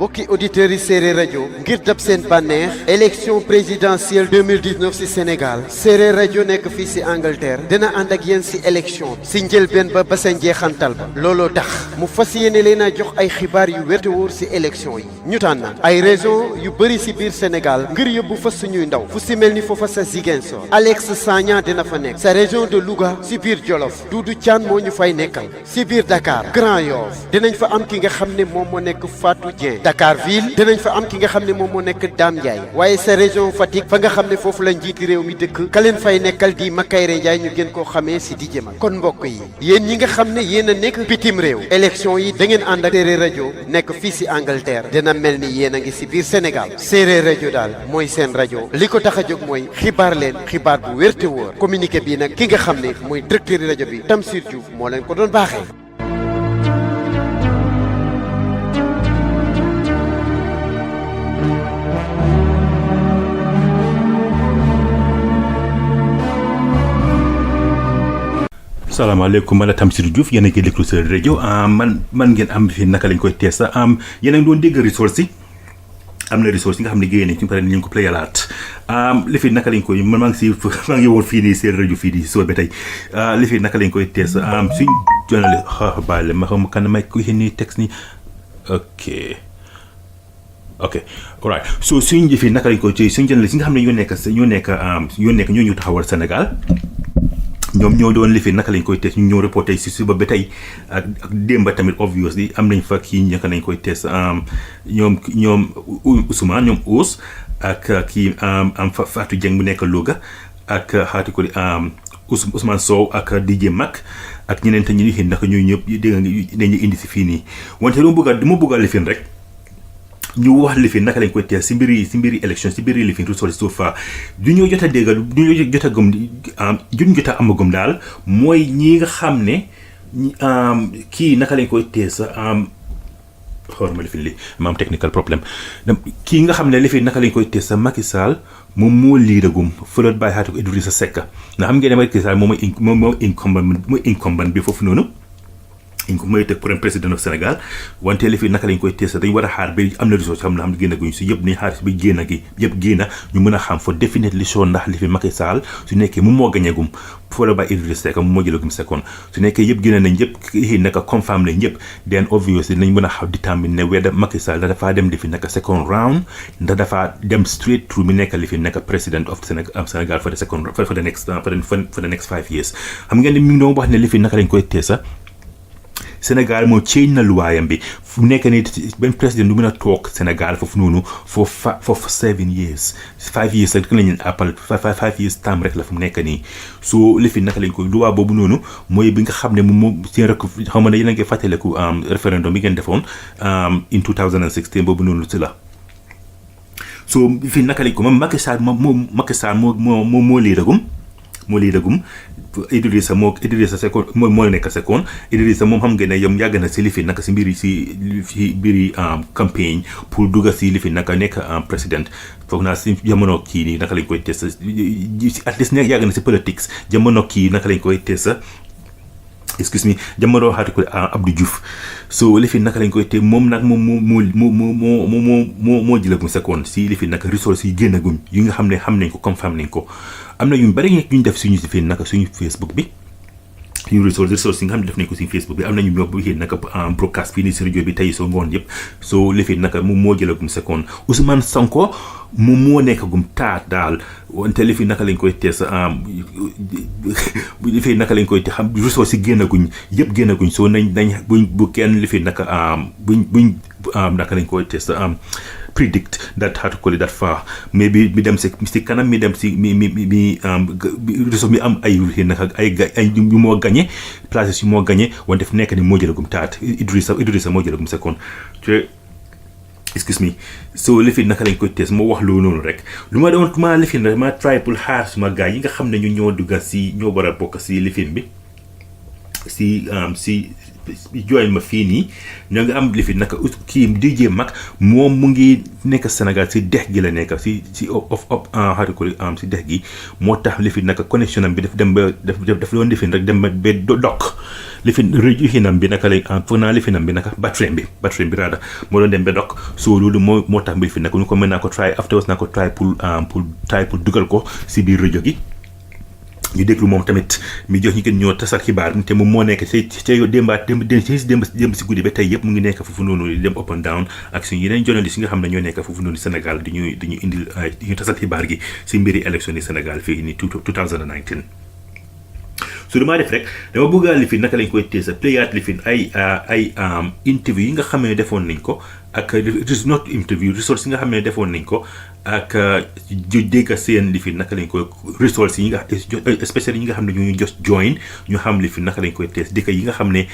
mbokki auditeurs yi Séeréer rajo ngir dab seen bànneex élection présidentielle 2019 ci Sénégal Séeréer rajo nekk fii ci Angleterre dina ànd ak yéen ci élection ci njëlbeen ba sa njeexantal ba looloo tax mu fas yéene leen a jox ay xibaar yu wér te wóor ci élection yi ñu tànn ay région yu bëri ci biir Sénégal ngir yóbbu fa suñuy ndaw fu ci mel ni foofa sa Ziguinchor Alex Sagna dina fa nekk sa région de Louga ci biir Jolof Doudou Thiane moo ñu fay nekkal ci biir Dakar Grand Yoff dinañ fa am ki nga xam ne moom moo nekk Fatou Dieng Dakar ville dinañ fa am ki nga xam ne moom moo nekk Dame Ndiaye waaye sa région Fatick fa nga xam ne foofu la njiiti réew mi dëkk ka leen fay nekkal di Makayre Ndiaye ñu gën koo xamee ci di jëmal kon mbokk yi yéen ñi nga xam ne yéen a nekk bitim réew élection yi da ngeen ànd ak Séeréer rajo nekk fii ci Angleterre dina mel ni yéen a ngi ci biir Sénégal Séeréer rajo daal mooy seen rajo li ko tax a jóg mooy xibaar leen xibaar bu wér te wóor communiqué bi nag ki nga xam ne mooy directeur rajo bi Tamsir Diouf moo leen ko doon baaxee. salaamaaleykum man la Tamsir Diouf yéen a ngi déglu Séeréer rajo man ngeen am fi naka lañ koy tees yéen a ngi doon dégg resource yi am na resource yi nga xam ne génne ci pare ñu ngi ko playalaat li fi naka lañ koy man maa ngi woon fii nii Séeréer rajo fii nii soo ba tey li fi naka lañ koy tees suñ jonale baale ma xam kan may ko nii texte ni ok alright so suñ jëfee naka lañ koy ci suñ jonale si nga xam ne ñoo nekk ñoo ñu taxawal Sénégal ñoom ñoo doon lifi naka lañ koy tees ñu ñoo reporté si suba ba tey ak démba tamit obviously am nañ fa kii naka lañ koy tees ñoom Ousmane ñoom Ous ak kii am Fatou Dieng bu nekk Louga ak xaati ko di Ousmane Sow ak DJ Mac ak ñeneen te ñu lifin naka ñooy ñëpp dégg nga dañuy indi si fii nii wante dama bëgg a lifin rek ñu wax lifin naka lañ koy tees si mbiri élection si mbiri lifin ressources so far du ñu jot a déggal du ñu jot a gëm duñ jot a amagum daal mooy ñi nga xam ne kii naka lañ koy tees xool ma lifin li ma am technical problème kii nga xam ne lifin naka lañ koy tees Macky Sall moom moo liidagum followed by xaatu ko Idrissa Seck nga xam ngeen ne Macky Sall moom mooy incumbent bi foofu noonu mooy teg pour un président du Sénégal wante li fi naka lañ koy tees dañ war a xaar ba am na ressources xam ne génn guñ si yëpp nañ xaar si ba génn gi yëpp génn ñu mën a xam for definitely sure ndax li fi Macky Sall su nekkee moom moo gañeegum followed by Idrissa Seck moom moo jëlagum second su nekkee yëpp génn nañ yëpp kii naka confirm nañ yëpp then obviously nañ mën a xaw determine ne whether Macky Sall da dafaa dem li fi naka second round ndax dafaa dem straight through mi nekk li fi naka president of Sénégal for the next 5 years xam ngeen ne mi ngi doon wax ne li fi naka lañ koy teesa Sénégal moo change na luwaayam bi fu nekk nii benn président du mën a toog Sénégal foofu noonu for 7 years 5 years rek lañu appal 5 years tam rek la fu mu nekk nii soo lifi naka lañ koy luwaa boobu noonu mooy bi nga xam ne moom seen rek xam nga yéen a ngi fàttaliku référendum bi ngeen defoon in 2016 boobu noonu si la soo lifi naka lañ ko moom Macky Sall moo lii dagum Idrissa Seck moo nekk second Idrissa moom xam ngeen ne yow yàgg na si lifi naka si mbiri campagne pour dugga si lifi naka nekk président foog naa si jamono kii nii naka lañ koy test at least ne yàgg na si politics jamono kii naka lañ koy test excuse me jamono xaati ko Abdou Diouf so lifi naka lañ koy te moom nag moo jëlagum second si lifi naka ressources yi génnaguñ yi nga xam ne xam nañ ko confirm nañ ko am na yu bari ñu def suñu si fii naka suñu Facebook bi suñu ressources yi nga xam ne def nañ ko suñu Facebook bi am na ñu ñoo bu naka broadcast fii nii si rajo bi tey soo ngoon yëpp soo lifi naka moom moo jëlagum second Ousmane Sonko moom moo nekkagum taat daal wante lifi naka lañ koy tees lifi naka lañ koy te xam ressources yi génnaguñ soo nañ bu kenn lifi naka buñ naka lañ koy tees predict that how to call it that far maybe mi dem si kanam mi dem si mi ressource mi am ay naka ay yu moo gagné places yu moo gagné wante fu nekk ni moo jëlagum taat Idrissa moo jëlagum second te excuse me so lifi naka lañ koy tees moo wax loolu noonu rek lu ma doon ma lifin rek ma try pour xaar suma gars yi nga xam ne ñu ñoo dugga si ñoo war a bokk si lifin bi si join ma fii nii ñoo ngi am lifi naka kii DJ Mac moom mu ngi nekk Sénégal si dex gi la nekk si xaati ko si dex gi moo tax lifi naka connexion am bi daf dem ba daf doon lifin rek dem ba dok lifin hinam bi naka lay foog naa lifinam bi naka batterie bi raada moo doon dem ba dok so loolu moo tax mbir fi nag ñu ko mën naa ko try afterwards naa ko try pour dugal ko si biir rajo gi ñu déglu moom tamit mi jox ñu gën ñoo tasal xibaar te moom moo nekk ca démb si guddi ba tey yëpp mu ngi nekk foofu noonu di dem up and down ak suñu yeneen journaliste yi nga xam ne ñoo nekk foofu noonu Sénégal di ñu indil di ñu tasal xibaar gi si mbiri élection yi Sénégal fii ni 2019 su du maa def rek dama bëgg a lifin naka lañ koy teesa playaat lifin ay interview yi nga xam ne defoon nañ ko ak not interview resource yi nga xam ne defoon nañ ko ak dégg seen lifin naka lañ koy resource yi nga especially yi nga xam ne ñu just join ñu xam lifin naka lañ koy tees dëkk yi nga xam ne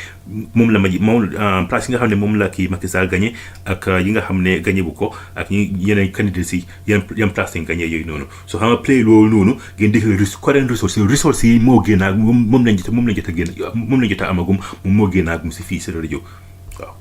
moom place yi nga xam ne moom la kii Macky Sall gagné ak yi nga xam ne gagné bu ko ak yeneen candidates yi yan place lañ gagné yooyu noonu soo xam nga play loolu noonu ngeen dégg current resource yi moo génn ak moom lañ jot a amagum moom moo génn ak si fii si rajo waaw.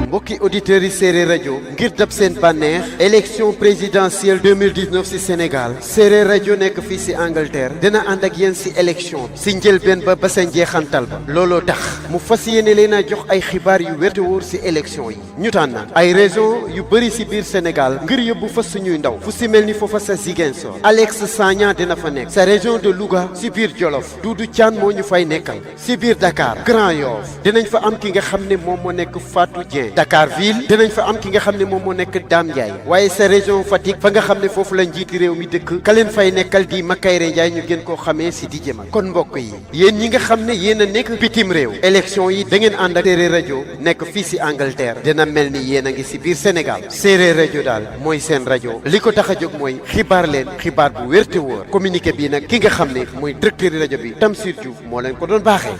mbokki auditeurs yi Séeréer rajo ngir dab seen bànneex élection présidentielle 2019 ci Sénégal Séeréer rajo nekk fii ci Angleterre dina ànd ak yéen ci élection ci njëlbeen ba sa njeexantal ba looloo tax mu fas yéene leen a jox ay xibaar yu wér te wóor ci élection yi ñu tànn ay région yu bëri ci biir Sénégal ngir yóbbu fa suñuy ndaw fu ci mel ni foofa sa Ziguinchor Alex Sagna dina fa nekk sa région de Louga ci biir Jolof Doudou Thiane moo ñu fay nekkal ci biir Dakar Grand Yoff dinañ fa am ki nga xam ne moom moo nekk Fatou Dieng Dakar ville dinañ fa am ki nga xam ne moom moo nekk Dame Ndiaye waaye sa région Fatick fa nga xam ne foofu la njiiti réew mi dëkk ka leen fay nekkal di Makayre Ndiaye ñu gën koo xamee si di jëmal kon mbokk yi yéen ñi nga xam ne yéen a nekk bitim réew élection yi da ngeen ànd ak Séeréer rajo nekk fii si Angleterre dina mel ni yéen a ngi si biir Sénégal Séeréer rajo daal mooy seen rajo li ko tax a jóg mooy xibaar leen xibaar bu wér te wóor communiqué bi nag ki nga xam ne mooy directeur rajo bi Tamsir Diouf moo leen ko doon baaxee.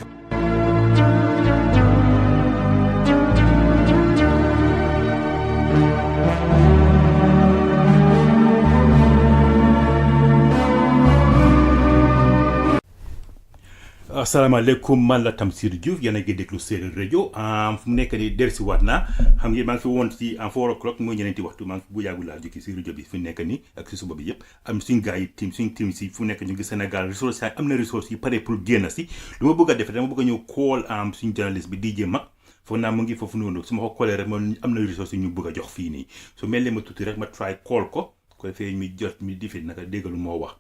asalaamaaleykum man la Tamsir Diouf yéen a ngi déglu Séeréer rajo fu mu nekk nii dellusiwaat naa xam ngeen maa ngi fi woon ci 4 o'clock mooy ñeneenti waxtu maa ngi fi bu yàggul laa jógee si rajo bi fu nekk nii ak si suba bi yëpp am suñ gars yi suñ team si fu nekk ñu ngi Sénégal ressources am na ressources yi pare pour génn si lu ma bëgg a def dama bëgg a ñëw call suñ journaliste bi DJ Mag foog naa mu ngi foofu noonu su ma ko callee rek moom am na ressources yi ñu bëgg a jox fii nii su mel ne ma tuuti rek ma try call ko defee mi jot mi di fi naka déggalu moo wax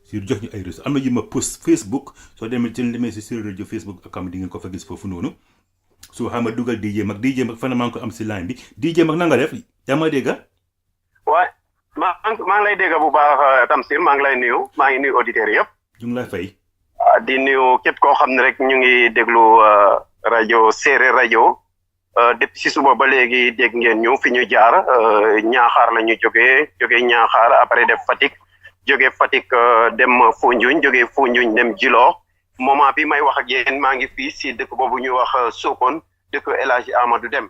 si jox ñu ay réseau am na yu ma post Facebook soo demee si Séeréer rajo Facebook account di ngeen ko fa gis foofu noonu soo xam nga dugal DJ Mag fan maa ngi ko am si line bi DJ Mag na nga def yaa ma dégg. waaw maa ngi lay dégg bu baax Tamsir maa ngi lay nuyu maa ngi nuyu auditeurs yëpp. ñu ngi lay fay. di nuyu képp koo xam ne rek ñu ngi déglu rajo Séeréer rajo depuis si suba ba léegi dégg ngeen ñu fi ñu jaar Ñaaxaar la ñu jógee Ñaaxaar après def Fatick. jóge Fatick dem Foundiougne jóge Foundiougne dem Djilor moment bi may wax ak yéen maa ngi fii si dëkk boobu ñu wax Sokone dëkk El Hadji Amadou Deme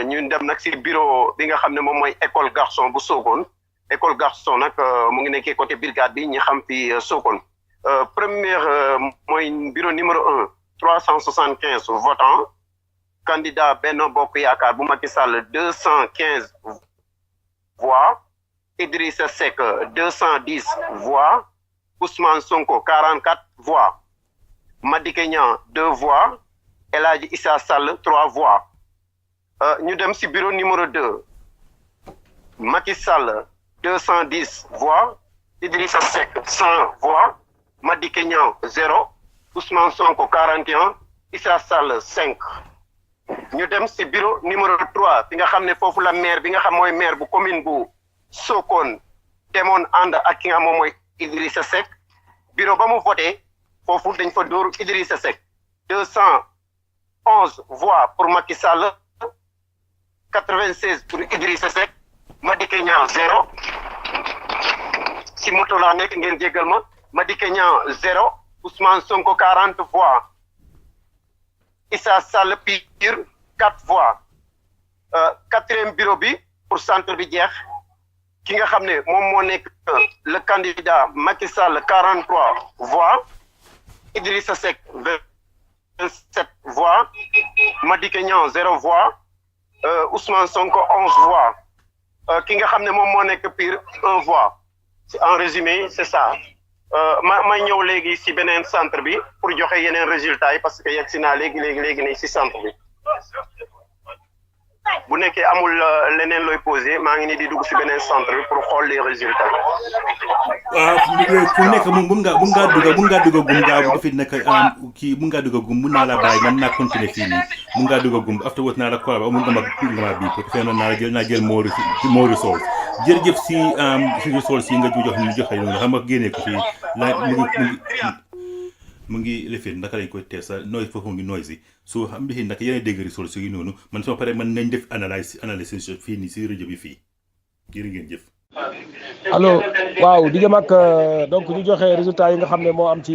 ñu dem nag si bureau bi nga xam ne moom mooy école garçon bu Sokone école garçon nag mu ngi nekkee côté brigade bi ñi xam fi Sokone première mooy bureau numéro 1 375 votants candidat Benno Bokk Yaakaar bu Macky Sall 215 voix Idrissa Seck 210 voix, Ousmane Sonko 44 voix, Madické Niang 2 voix, El Hadji Issa Sall 3 voix. Ñu dem ci bureau numéro 2. Macky Sall 210 voix, Idrissa Seck 100 voix, Madické Niang 0, Ousmane Sonko 41, Issa Sall 5. Ñu dem ci bureau numéro 3 fi nga xam ne foofu la maire bi nga xam mooy maire bu commune bu Sokone demoon ànd ak ki nga moom mooy Idrissa Seck bureau ba mu voté foofu dañ fa dóor Idrissa Seck 211 voix pour Macky Sall 96 pour Idrissa Seck Madické Niang 0 si moto laa nekk ngeen jéggal ma Madické Niang 0 Ousmane Sonko 40 voix Issa Sall Pire 4 voix quatrième bureau bi pour centre bi jeex ki nga xam ne moom moo nekk le candidat Macky Sall 43 voix Idrissa Seck 27 voix Madické Niang 0 voix Ousmane Sonko 11 voix ki nga xam ne moom moo nekk Pire 1 voix en résumé c'est ça ma ñëw léegi si beneen centre bi pour joxe yeneen résultats yi parce que yegg si naa léegi nii si centre bi bu nekkee amul leneen looy posé maa ngi nii di dugg si beneen centre bi pour xool les résultats. waaw ku nekk moom mun ngaa dugg gum gaaw fi nekk kii mun ngaa dugg gum mun naa la bàyyi man naa continuer fii nii mun ngaa dugg gum afterwards naa la call ba mun nga ma bii parce que naa la jël moo resource jërëjëf si resource yi nga joxe noonu xam nga génnee ko fii mu ngi lifin naka lañ koy teel sa nooy foofu ngi nooy si soo xam bi naka yeneen dégg resource yi noonu man soo paree man nañ def analyse fii nii si rajo bi fii jërë ngeen jëf. allo waaw di jëm ak donc ñu joxe résultat yi nga xam ne moo am ci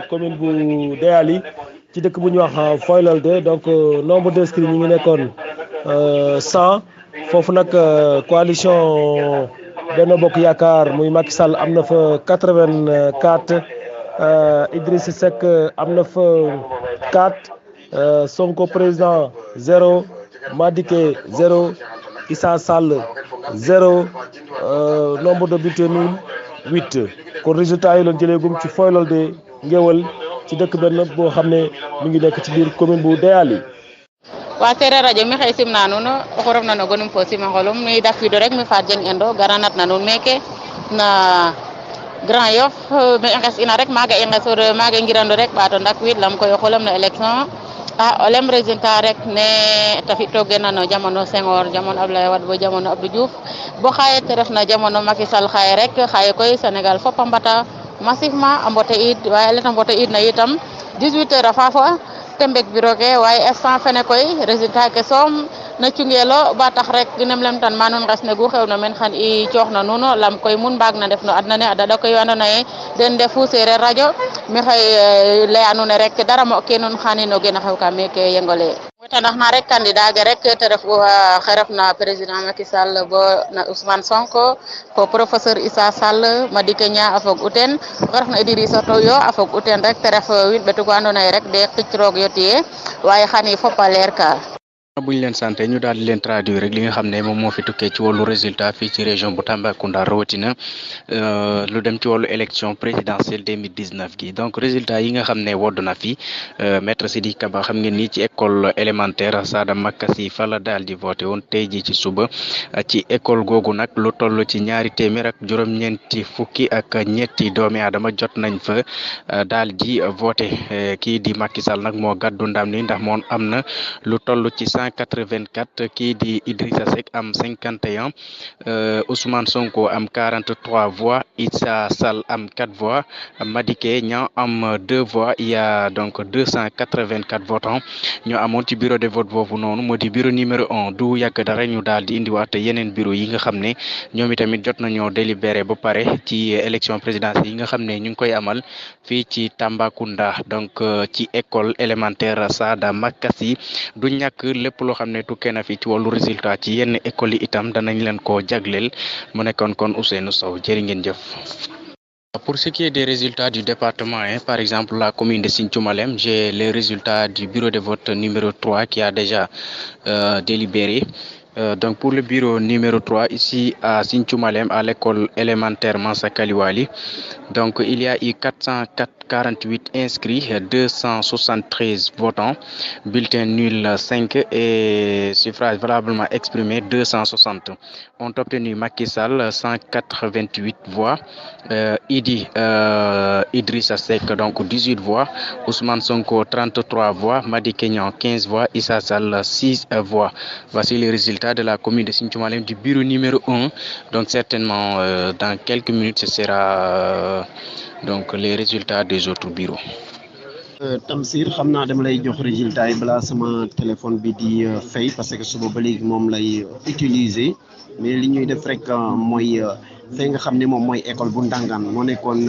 commune bu Déaly ci dëkk bu ñuy wax Foylolde donc nombre d'inscrits ñu ngi nekkoon 100 foofu nag coalition Benno Bokk Yaakaar muy Macky Sall am na fa 84 Idriss Seck am na fa 4 Sonko président 0 Madické 0 Issa Sall 0 nombre de bulletins nuls 8 kon résultat yi lañ jëlee gum ci Foylolde Ngéwal ci dëkk benn boo xam ne mi ngi nekk ci biir commune bu Déaly. wa Seereer radio mi xëy simna nuun oxu refna no gonum fo simanxolum mi dakwiido rek mi Fatou Dieng Endo garanat na nuun meke na Grand Yoff me i nges ina rek maaga i ngesor maaga i ngirando rek ɓaato ndakwiid lam koy o xolam no élection o lem résultat rek ne te fi'toogena no jamono Senghor jamono Abdoulaye Wade bo jamono Abdou Diouf bo xaye te refna jamono Macky Sall xaye rek xaye koy Sénégal fop a mbata massivement a mbote iid waye leta mbote iid na itam 18 heures a faafa te mbek bureau ke waaye instant fene koy résultat ke soom na cungeelo ba tax rek nem lem tan ma nuun nges ne gu xewna men xan i cooxna nuun lam koy mun mbaag na ndef no adna ne a dada koy andoona yee den ndefu Seereer radio mi xëy laya nuun rek dara mo ke nuun xanin o gen a xew ka meke Yengole wetanax na rek candidat ge rek te ref xe refna président Macky Sall bo na Ousmane Sonko fo professeur Issa Sall Madické Niang a fog u teen oxe refna Idrissa Toyo a fog u teen rek te ref wiin ɓetugo andoona yee rek de xicroog yo tiye waaye xan i fop a leer ka buñ leen santé ñu daal di leen traduire rek li nga xam ne moom moo fi tukkee ci wàllu résultat fii ci région bu Tambacounda rawatina lu dem ci wàllu élection présidentielle 2019 gi donc résultat yi nga xam ne wodd na fi maître Sidiki Kaba xam ngeen ni ci école élémentaire Sada Makasi fa la daal di voté woon tey ji ci suba ci école googu nag lu toll ci ñaari téeméer ak juróom-ñeenti fukki ak ñetti doomi aadama jot nañ fa daal di voté kii di Macky Sall nag moo gàddu ndam ni ndax moom am na lu toll ci 184 kii di Idrissa Seck am 51 Ousmane Sonko am 43 voix Issa Sall am 4 voix Madické Niang am 2 voix il y a donc 284 votants ñoo amoon ci bureau de vote boobu noonu moo di bureau numéro 1 du yàgg dara ñu daal di indiwaat yeneen bureau yi nga xam ne ñoom itamit jot nañoo délibéré ba pare ci élection présidentielle yi nga xam ne ñu ngi koy amal fii ci Tambacounda donc ci école élémentaire Sada Makasi du ñàkk lépp loo xam ne tukkee na fi ci wàllu résultat ci yenn école yi itam danañ leen ko jagleel mu nekkoon kon Ousseynou Sow jërë ngeen jëf. Pour ce qui est des résultats du département, par exemple la commune de Sinthiou Malem, j'ai les résultats du bureau de vote numéro 3 qui a déjà délibéré. Donc pour le bureau numéro 3 ici à Sinthiou Malem à l'école élémentaire Mansa Kaliwali, donc il y a eu 448 inscrits, 273 votants, bulletin nul 5 et suffrage valablement exprimé 260. Ont obtenu Macky Sall 188 voix, Idrissa Seck donc 18 voix, Ousmane Sonko 33 voix, Madické Niang 15 voix, Issa Sall 6 voix. Voici les résultats de la commune de Sinthiou Malem du bureau numéro 1. Donc certainement dans quelques minutes ce sera donc les résultats des autres bureaux. Tamsir xam naa dama lay jox résultat yi balaa sama téléphone bi di fay parce que suba ba léegi moom lay utiliser mais li ñuy def rek mooy fay nga xam ne moom mooy école bu Ndangaan moo nekkoon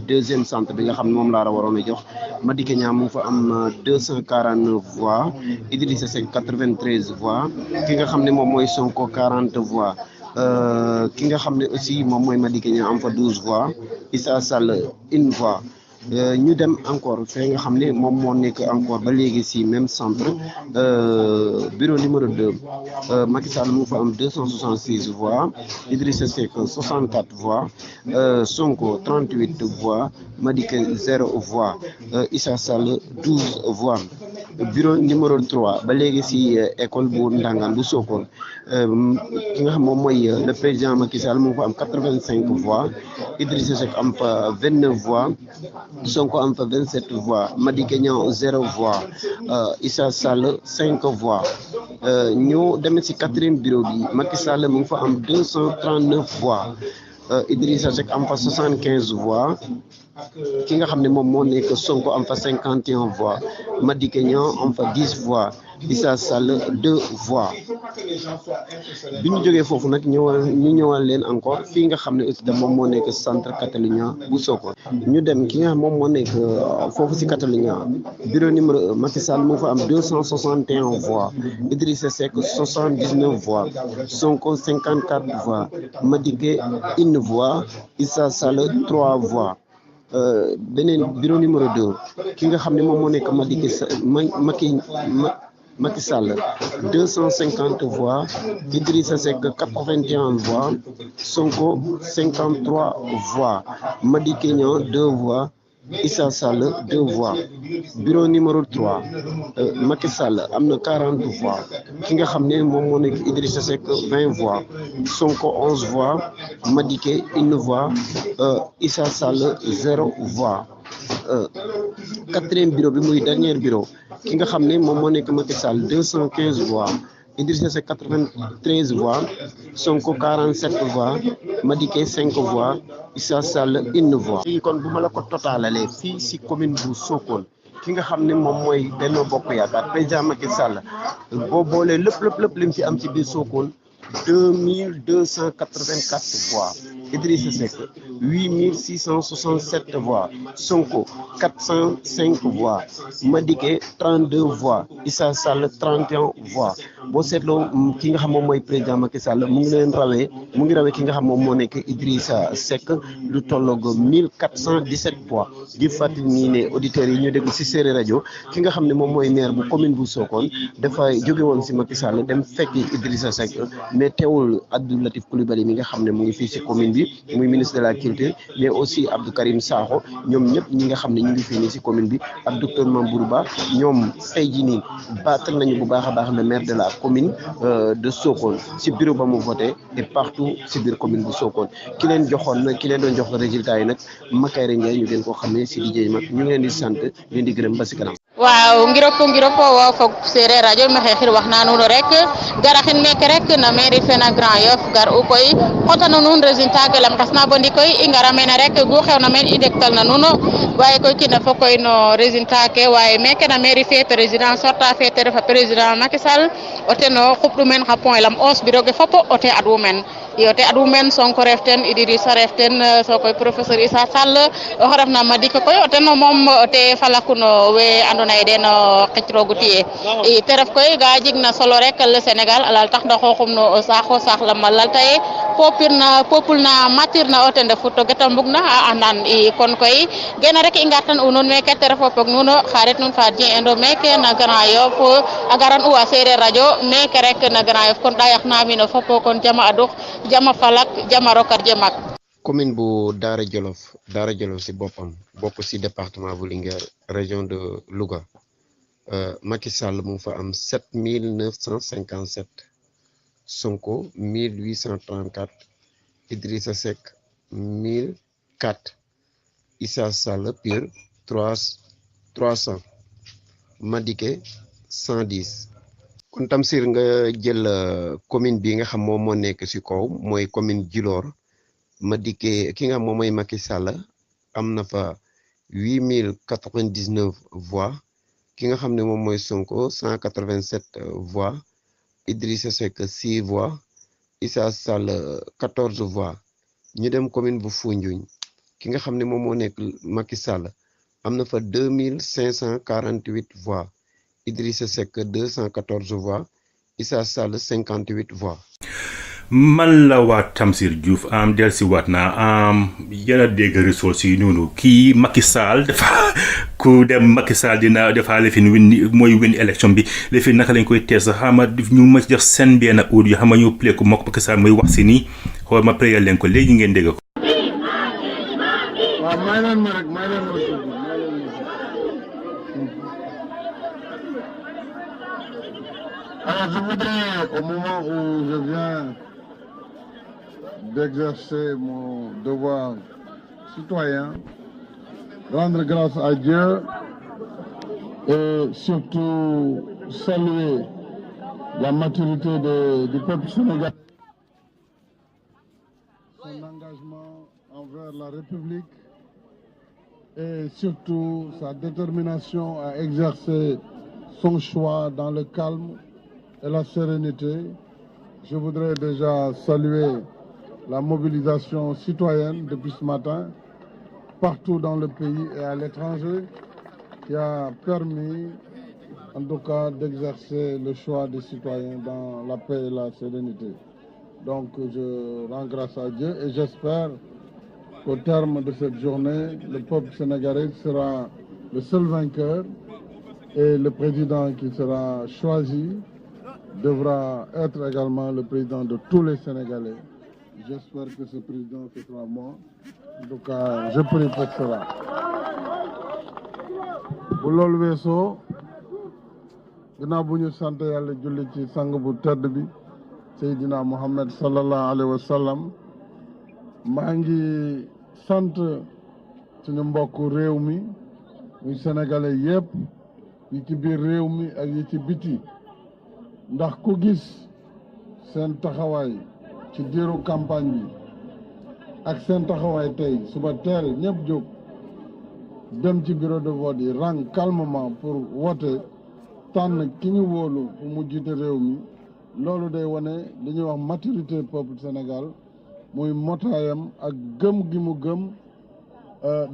deuxième centre bi nga xam ne moom laa la waroon a jox Madické Niang mu ngi fa am 249 voix Idrissa Seck 93 voix ki nga xam ne moom mooy Sonko 40 voix ki nga xam ne aussi moom mooy Madické Niang am fa 12 voix Issa Sall 1 voix ñu dem encore fee nga xam ne moom moo nekk encore ba léegi si même centre bureau numéro 2 Macky Sall mu fa am 266 voix Idrissa Seck 64 voix Sonko 38 voix Madické 0 voix Issa Sall 12 voix. Bureau numéro 3 ba léegi si école bu Ndangaan bu Sokone ki nga xam moom mooy le président Macky Sall mu fa am 85 voix Idrissa Seck am fa 29 voix Sonko am fa 27 voix Madické Niang 0 voix Issa Sall 5 voix ñu demee si 4e bureau bi Macky Sall mu ngi fa am 239 voix Idrissa Seck am fa 75 voix ki nga xam ne moom moo nekk Sonko am fa 51 voix Madické Niang am fa 10 voix Issa Sall 2 voix bi ñu jógee foofu nag ñu ñëwal leen encore fii nga xam ne aussi moom moo nekk centre Catalunya bu Sokone ñu dem ki nga xam moom moo nekk foofu si Catalunya bureau numéro Macky Sall mu fa am 261 voix Idrissa Seck 79 voix Sonko 54 voix Madické 1 voix Issa Sall 3 voix beneen bureau numéro 2 ki nga xam ne moom moo nekk Macky Sall 250 voix Idrissa Seck 81 voix Sonko 53 voix Madické Niang 2 voix Issa Sall 2 voix bureau numéro 3 Macky Sall am na 40 voix ki nga xam ne moom moo nekk Idrissa Seck 20 voix Sonko 11 voix Madické 1 voix Issa Sall 0 voix 4e bureau bi muy dernier bureau ki nga xam ne moom moo nekk Macky Sall 215 voix Idrissa Seck 93 voix Sonko 47 voix Madické 5 voix Issa Sall 1 voix. kon bu ma la ko totalalee fii si commune bu Sokone ki nga xam ne moom mooy Benno Bokk Yaakaar président Macky Sall boo boolee lépp lim fi am ci biir Sokone 2284 voix Idrissa Seck 8667 voix Sonko 405 voix Madické 32 voix Issa Sall 31 voix boo seetloo ki nga xam moom mooy président Macky Sall mu ngi rawee ki nga xam moom moo nekk Idrissa Seck lu tolloog 1417 voix di fàttali nii ne auditeurs yi ñu déglu si Séeréer rajo ki nga xam ne moom mooy maire bu commune bu Sokone dafa jóge woon si Macky Sall dem fekki Idrissa Seck mais teewul Abdou Latif Coulibaly mi nga xam ne mu ngi fii si commune bi muy ministre de la culture mais aussi Abdou Karim Sakho ñoom ñëpp ñi nga xam ne ñu ngi fii nii si commune bi ak docteur Mambourou Ba ñoom tey jii nii baatal nañu bu baax a baax le maire de la commune de Sokone si bureau ba mu voté et partout si biir commune bu Sokone ki leen doon jox résultat yi nag Makayre Ndiaye ñu gën koo xam ne si DJ Mag ñu ngi leen di sant leen di gërëm ba si kanam. waaw ngiroppo wo fog Séeréer radio maxey xir waxna nuun rek garaxin meke rek na mairie fe na Grand Yoff gar u koy xotana nuun résultat ke lam xasna bo ndik koy i ngara mene rek gu xewna meen i dektal na nuun waye koy kina fo koy no résultat ke waye meke na mairie fe président sorta fe te refa président Macky Sall o ten o xupɗu meen xa point lam 11 bureau ke fop o te adwu meen iyo te adwu meen Sonko ref ten Idrissa ref ten so koy professeur Issa Sall oxe refna Madické koy o ten moom te falakuno we andona ye den xicrogu tiye i te ref koy ga jeg na solo rek le Sénégal a lal tax nda xooxum no saaxo saax lam a lalta ye peuple na matir na o ten refu to geta mbug na a andan i kon koy gene rek i ngartan u nuun meke te ref o pog nuun xarit nuun fa Dieng Endo meke na Grand Yoff a garan u a Séeréer radio meke rek na Grand Yoff kon ɗayak na wiin o fop kon jama adux jama falak jama rokar jemak commune bu Daara Jolof si boppam bokk si département bu Linguère région de Louga Macky Sall mu fa am 7957 Sonko 1834 Idrissa Seck 1004 Issa Sall Pire 300 Madické 110 kon Tamsir nga jël commune bi nga xam moom moo nekk si kaw mooy commune Djilor Madické ki nga xam moom mooy Macky Sall am na fa 8099 voix ki nga xam ne moom mooy Sonko 187 voix Idrissa Seck 6 voix Issa Sall 14 voix ñu dem commune bu Foundiougne ki nga xam ne moom moo nekk Macky Sall am na fa 2548 voix Idrissa Seck 214 voix Issa Sall 58 voix. man la waa Tamsir Diouf del si waat naa yéen a dégg ressources yi noonu kii Macky Sall dafa ku dem Macky Sall dina dafa lifin mooy win élection bi lifin naka lañ koy tees xama ñu ma jox seen benn audio xama ñu plé ko mook Macky Sall mooy wax si nii xool ma préyal leen ko léegi ngeen dégg ko. waaw may leen ma rek alors je voudrais au moment où je viens d'exercer mon devoir citoyen rendre grâce à Dieu et surtout saluer la maturité du peuple sénégalais, son engagement envers la République et surtout sa détermination à exercer son choix dans le calme et la sérénité. Je voudrais déjà saluer la mobilisation citoyenne depuis ce matin, partout dans le pays et à l'étranger, qui a permis, en tout cas, d'exercer le choix des citoyens dans la paix et la sérénité. Donc, je rends grâce à Dieu et j'espère qu'au terme de cette journée, le peuple sénégalais sera le seul vainqueur et le président qui sera choisi devra être également le président de tous les Sénégalais. J'espère que ce président ce sera moi. En tout cas, je prie pour cela. bu loolu weesoo ginnaaw bu ñu sant yàlla julli ci sang bu tedd bi Seydina Muhammad sallallahu alayhi wa sallam maa ngi sant suñu mbokku réew mi muy sénégalais yépp yi ci biir réew mi ak yi ci biti ndax ku gis seen taxawaay ci diiru campagne bi ak seen taxawaay tey suba teel ñëpp jóg dem ci bureau de vote yi rang calmement pour voter tànn ki ñu wóolu fu mu jiite réew mi loolu day wane li ñuy wax maturité peuple Sénégal muy motaayam ak gëm gi mu gëm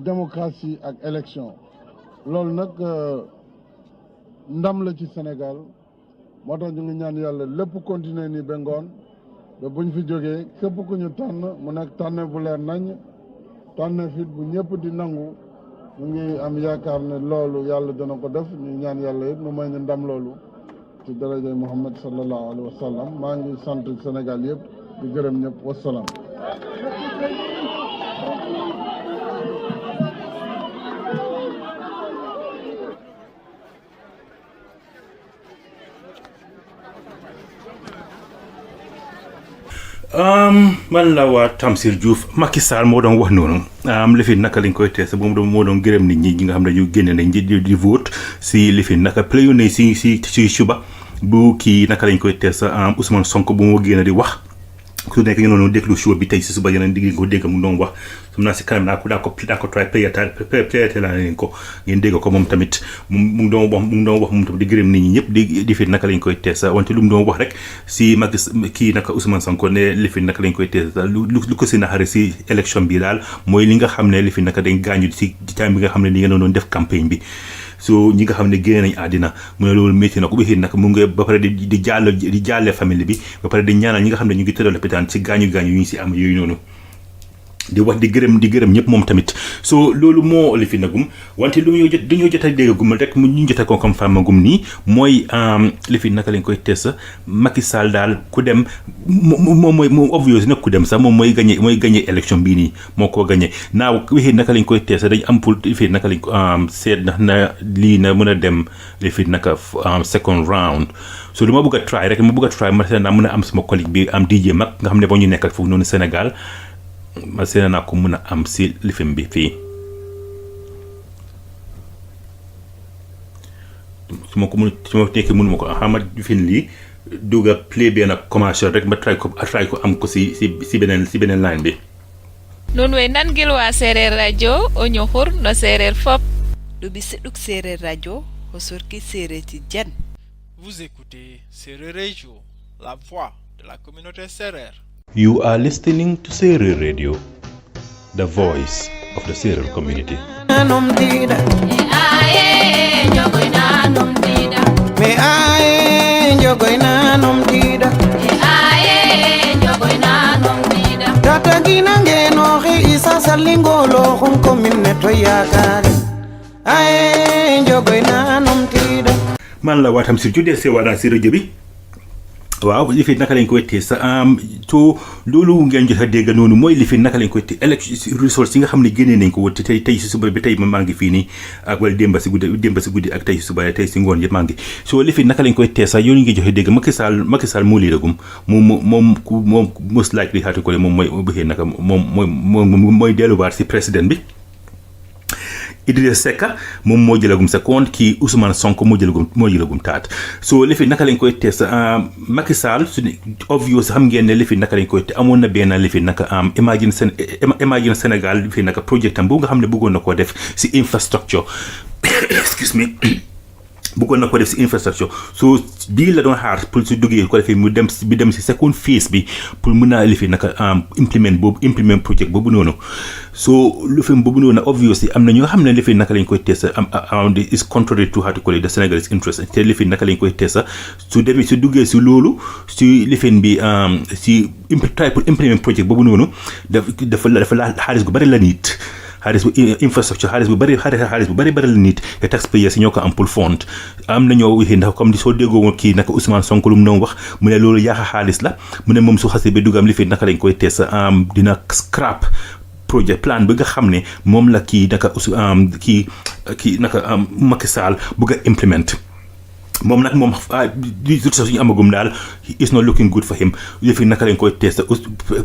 démocratie ak élection loolu nag ndam la ci Sénégal moo tax ñu ngi ñaan yàlla lépp continuer ni ba ngoon ba buñ fi jógee képp ku ñu tànn mu nekk tànne bu leer nañ tànne fit bu ñëpp di nangu ñu ngi am yaakaar ne loolu yàlla dana ko def ñu ñaan yàlla yëpp mu may ñu ndam loolu ci darajay Muhammad sallallahu alayhi wa sallam maa ngi sant Sénégal yëpp di gërëm ñëpp wasalaam. man la waa Tamsir Diouf Macky Sall moo doon wax noonu lifi naka lañ koy tees moom moo doon gërëm nit ñi nga xam ne ñu génne nañ di vote si lifi naka playo ne si suba bu kii naka lañ koy tees Ousmane Sonko bu moo génne di wax su nekk ñu noonu déglu show bi tey si suba yeneen di ko dégg mu doon wax xam naa si kanam daa ko try playate laa leen ko ngeen dégg ko moom tamit mu ngi doon wax moom tamit di gërëm nit ñi ñëpp di fi naka lañ koy tees wante lu mu doon wax rek si mag kii naka Ousmane Sonko ne li fi naka lañ koy tees lu ko si naxare si élection bi daal mooy li nga xam ne li fi naka dañ gaañu si time bi nga xam ne li nga doon def campagne bi so ñi nga xam ne génne nañ àddina mu ne loolu métti na ko bi nag mu ngi ba pare di jàlle famille bi ba pare di ñaanal ñi nga xam ne ñu ngi tëddal lopitaan ci gaañu yu ñu si am yooyu noonu di wax di gërëm ñëpp moom tamit so loolu moo li fi nagum wante lu ñu jot a déggagum rek mu ñu jot a ko comme famagum nii mooy li fi naka lañ koy test Macky Sall daal ku dem moom obvious nag ku dem sax moom mooy gagné élection bii nii moo ko gagné naaw wixi naka lañ koy test dañ am pour li fi naka lañ ko seet ndax na lii na mën a dem li fi naka second round so lu ma bëgg a try rek ma seet naa mën a am sama collègue bi am DJ Mag nga xam ne boo ñu nekkal foofu noonu Sénégal ma seena naa ko mën a am si lifim bi fii su ma nekkee mënuma ko xamat fin lii dugga play benn commercial rek ma try ko am ko si beneen line bi non way nangel wa Serer Radio o ñoxur no Serer fop du bi seduk Serer Radio o sorki Serer ci jen. Vous écoutez Serer Radio, la voix de la communauté Serer. You are listening to Serer Radio, the voice of the Serer community. Me aye njogoy nanom dida. agina ngeno xe isa salingolo xon commune to yakari ay njogoy na numtido man la watam si jude se wada si radio bi waaw li fi naka lañ koy té sa to lolu ngeen jot a dégg noonu mooy li fi naka lañ koy té election resource yi nga xam ne génnee nañ ko wote tey si suba bi tey maa ngi fii nii ak wala démba si guddi ak tey si suba tey si ngoon yëpp maa ngi so li fi naka lañ koy té sa yoonu ngi joxe dégg Macky Sall moo lii ragum moom most likely xaatu ko moom mooy bëggee naka mooy delluwaat si président bi Idrissa Seck moom moo jëlagum sa compte kii Ousmane Sonko moo jëlagum taat so li fi naka lañ koy test Macky Sall su obvious xam ngeen ne li fi naka lañ koy te amoon na benn li fi naka imagine Sénégal li fi naka projet am bu nga xam ne bëggoon na koo def si infrastructure excuse me bëggoon na ko def si infrastructure so bii la doon xaar pour su duggee ko defee mu dem si second phase bi pour mën naa lifi naka implement projet boobu noonu so lu fi boobu noonu obviously am na ñu nga xam ne lifi naka lañ koy testa is contrary to how to call it the Senegalese interest te lifi naka lañ koy testa su duggee si loolu si lifin bi si try pour implement projet boobu noonu dafa la xaalis gu bari la nit xaalis bu infrastructure xaalis bu bari la nit te taxpayers ñoo ko am pour fond am na ñoo waxee ndax comme di soo déggoo kii naka Ousmane Sonko lu mu doon wax mu ne loolu yaaxa xaalis la mu ne moom su xasee ba dugam li fi naka lañ koy tees dina scrap projet plan bi nga xam ne moom la kii naka kii naka Macky Sall bëgg a implement moom nag moom di suñu amagum daal is not looking good for him yëfi naka lañ koy testa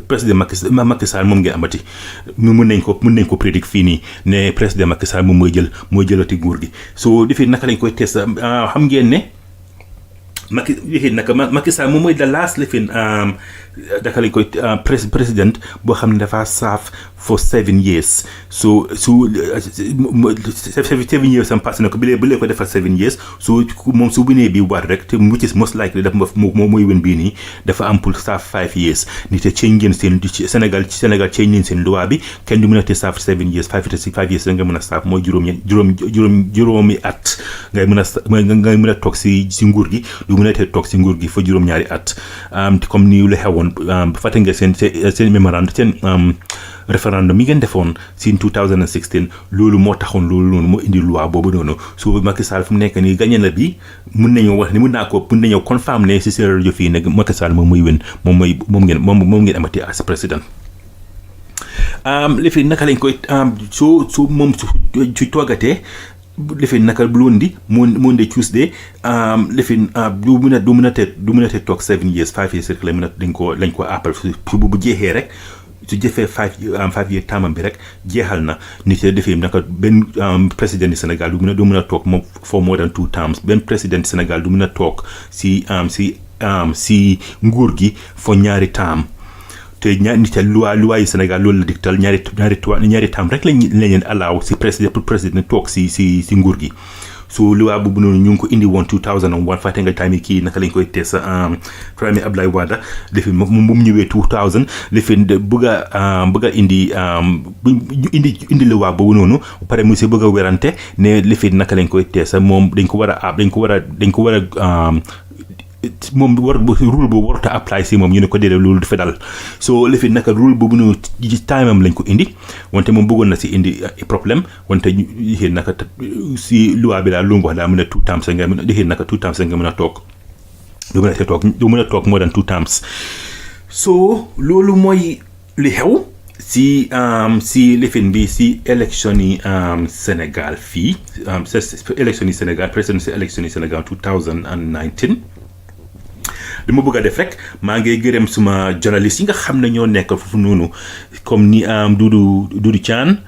président Macky Sall moom ngay amati mun nañ ko prédict fii nii ne président Macky Sall moom mooy jëlati nguur gi so defi naka lañ koy testa xam ngeen ne Macky Sall moom mooy the last lifin naka lañ koy président boo xam ne dafa saaf for 7 years so 7 years am passé na ko bi lee ko defal 7 years so moom su winee bi war rek te which is most likely dafa moom mooy win bii nii dafa am pour saaf 5 years ni te change ngeen seen Sénégal change ngeen seen loi bi kenn du mën a te saaf 7 years 5 years nga mën a saaf mooy juróomi at ngay mën a toog si nguur gi du mën a te toog si nguur gi fa juróom-ñaari at comme ni lu xewoon fàtte nga seen mémorandum seen référendum mi ngeen defoon si 2016 loolu moo taxoon loolu noonu moo indi loi boobu noonu su Macky Sall fu mu nekk nii gagné na bi mun nañoo confirm ne si seen rajo fii nag Macky Sall moom muy win moom ngeen amati as président li fi naka lañ koy su moom su toogatee lifi naka lundi Monday Tuesday lifi du mën a te toog 7 years 5 years rek lañ ko appel su bu jeexee rek su jëfee 5 year tamam bi rek jeexal na nit yi defee naka benn président du Sénégal du mën a toog moom for more than 2 terms benn président du Sénégal du mën a toog si nguur gi for ñaari taam te nit loi yi Sénégal loolu la diktal ñaari taam rek lañ leen allow si président toog si nguur gi so loi boobu noonu ñu ngi ko indi woon 2001 fàtte nga time kii naka lañ koy tees premier Abdoulaye Wade defi moom ñëwee 2000 defi bëgg a indi loi boobu noonu ba pare mu si bëgg a werante ne lifi naka lañ koy tees moom dañ ko war a moom rule boobu warut a apply si moom ñu ne ko déedéet loolu dafa dal so lifi naka rule boobu noonu ci time am lañ ko indi wante moom bëggoon na si indi problème wante yéen naka si loi bi daal lu mu wax daal mën a 2 terms nga mën a yéen naka 2 terms nga mën a toog du mën a toog more than 2 terms so loolu mooy li xew si lifin bi si élection yi Sénégal fii élection yi Sénégal presidential élection yi Sénégal 2019 li ma bëgg a def rek maa ngi gërëm suma journaliste yi nga xam ne ñoo nekk foofu noonu comme ni Doudou Thiane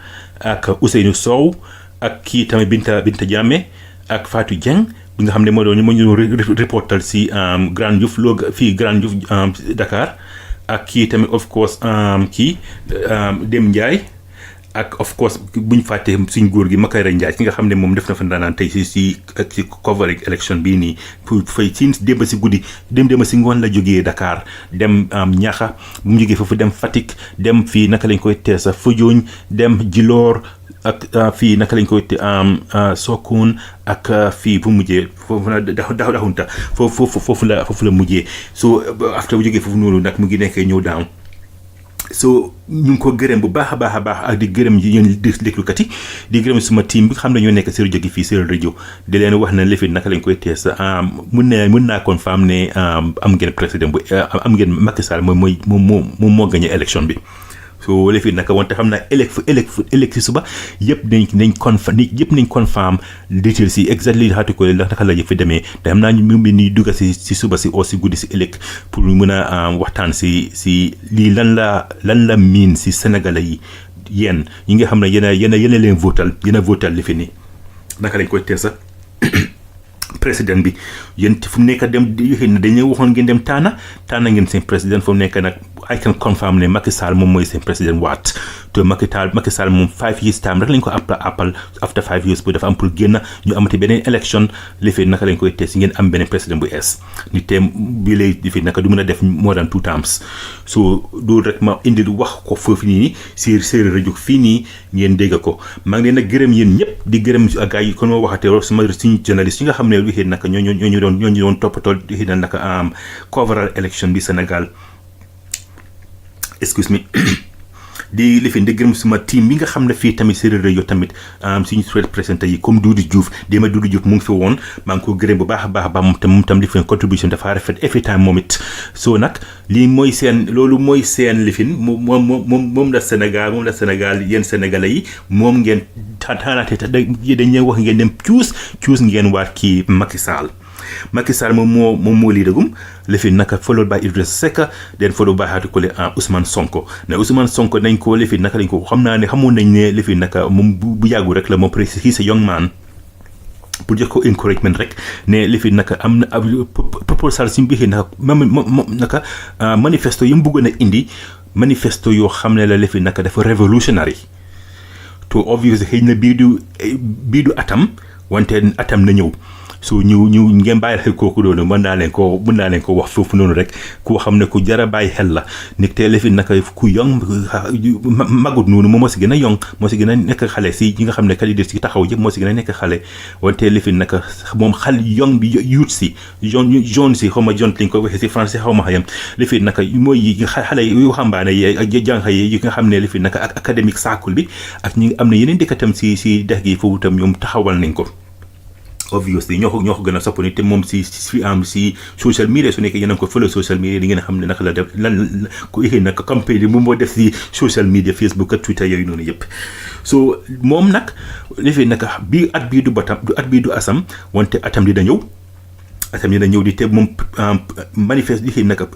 ak Ousseynou Sow ak kii tamit Binta Diame ak Fatou Dieng bi nga xam ne moo ñu reportal si Grand Yoff fii Grand Yoff Dakar ak kii tamit of course kii Dem Ndiaye ak of course buñ fàtte suñ góor gi Makayra Ndiaye ki nga xam ne moom def na fa ndaanaan tey si coverage election bii nii pour fay si démb si guddi démb si ngoon la jógee Dakar dem Ñaxa bu mu jógee foofu dem Fatick dem fii naka lañ koy teesa Foundiougne dem Djilor ak fii naka lañ koy Sokone ak fii bu mujjee foofu na daxunta foofu la mujjee so after bu jógee foofu noonu nag mu ngi nekkee ñëw daaw so ñu ngi ko gërëm bu baax a baax ak di gërëm yéen déglukat yi di gërëm suma team bi xam ne ñoo nekk si rajo gi fii Séeréer rajo di leen wax ne lifin naka lañ koy tees mun naa confirm ne am ngeen président bu am ngeen Macky Sall moom moo gagné élection bi so lifin naka wante xam naa ëllëg si suba yëpp nañ confirm details si exactly xaatu ko naka la yëpp fi demee te xam naa ñu ni dugga si suba si aussi guddi si ëllëg pour mën a waxtaan si lii lan la miin si Sénégalais yi yéen ñi nga xam ne yéen leen votal li fi ni naka lañ koy teesa président bi yéen fu mu nekk dem dañuy waxoon ngeen dem taana ngeen seen président fu mu nekk nag I can confirm ne Macky Sall moom mooy seen président waat te Macky Sall moom 5 years time rek lañ ko appal after 5 years bu dafa am pour génn ñu amati beneen élection li fi naka lañ koy tees ngeen am beneen président bu es ni teem bii lay di fi naka du mën a def more than 2 times so loolu rek ma indi wax ko foofu nii si Séeréer rajo fii nii ngeen dégg ko maa ngi leen a gërëm yéen ñëpp di gërëm gars yi kon ma waxatee sama suñu journaliste yi nga xam ne lu xëy naka ñooñu doon toppatoo di xëy naka coveral élection bi Sénégal excuse me di lifin di gërëm suma team bi nga xam ne fii tamit Séeréer rajo tamit suñu présenté yi comme Doudou Diouf mu ngi fi woon maa ngi ko gërëm bu baax a baax moom tam lifin contribution dafa rafet every time moom it so nag lii mooy loolu mooy seen lifin moom la Sénégal yéen Sénégalais yi moom ngeen taanaate dañuy wax ngeen dem choose ngeen waat kii Macky Sall moom moo lii dëggum lifin naka followed by Idrissa Seck then followed by xaatu ko le Ousmane Sonko ne Ousmane Sonko nañ ko lifin naka lañ ko xamoon nañ ne lifin naka moom bu yàggu rek la moom presque he's a young man pour jox ko encouragement rek ne lifin naka am na proposal si mbixi naka manifesto yi mu bëggoon a indi manifesto yoo xam ne la lifin naka dafa révolutionary to obvious xëy na bii du atam wante atam na ñëw so ñu ngeen bàyyi xel kooku doonu mën naa leen ko wax foofu noonu rek koo xam ne ku jara bàyyi xel la nit te lefin naka ku yong magut noonu moom moo si gën a yong moo si gën a nekk xale si ñi nga xam ne candidat si taxaw yëpp moo si gën a nekk xale wante lefin naka moom xal yong bi youth si jaune si xaw ma jaune liñ ko waxee si français xaw ma xayam lefin naka mooy xale yu xambaane yi ak jànq yi nga xam ne lefin naka ak académique saakul bi ak ñi am na yeneen dëkkatam si dex gi foofu tam ñoom taxawal nañ ko obviously ñoo ko gën a sopp ni te moom si social media su nekkee yéen a ko follow social media di ngeen xam ne naka la def lan ku ixee nag campagne bi moom moo def si social media Facebook ak Twitter yooyu noonu yëpp so moom nag lifee naka bii at bii du asam wante atam dina ñëw di te moom manifeste di xëy naka